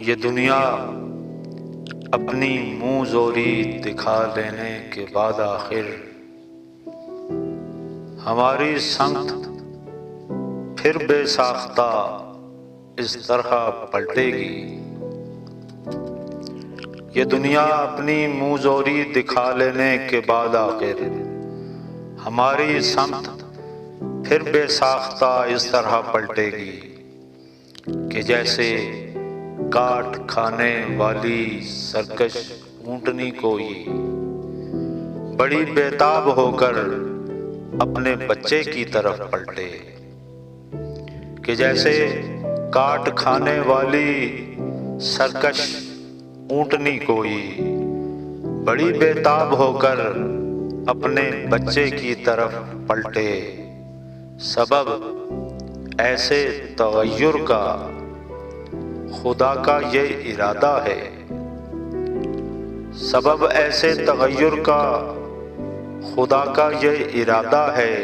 یہ دنیا اپنی منہ زوری دکھا لینے کے بعد آخر ہماری سمت پھر بے ساختہ اس طرح پلٹے گی۔ یہ دنیا اپنی منہ زوری دکھا لینے کے بعد آخر ہماری سمت پھر بے ساختہ اس طرح پلٹے گی کہ جیسے کاٹ کھانے والی سرکش اونٹنی کوئی بڑی بےتاب ہو کر اپنے بچے کی طرف پلٹے، کہ جیسے کاٹ کھانے والی سرکش اونٹنی کوئی بڑی بےتاب ہو کر اپنے بچے کی طرف پلٹے۔ سبب ایسے تغیر کا خدا کا یہ ارادہ ہے، سبب ایسے تغیر کا خدا کا یہ ارادہ ہے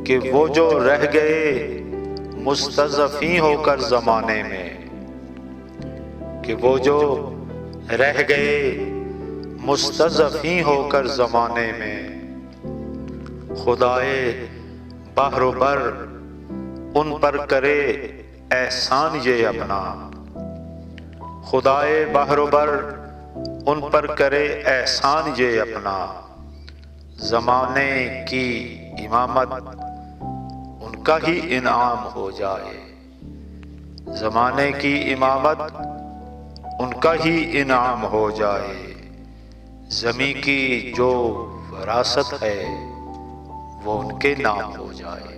کہ وہ جو رہ گئے مستضعفین ہو کر زمانے میں، کہ وہ جو رہ گئے مستضعفین ہو کر زمانے میں، خدائے بحر و بر ان پر کرے احسان یہ اپنا، خدائے بحر و بر ان پر کرے احسان یہ اپنا، زمانے کی امامت ان کا ہی انعام ہو جائے، زمانے کی امامت ان کا ہی انعام ہو جائے، زمیں کی جو وراثت ہے وہ ان کے نام ہو جائے۔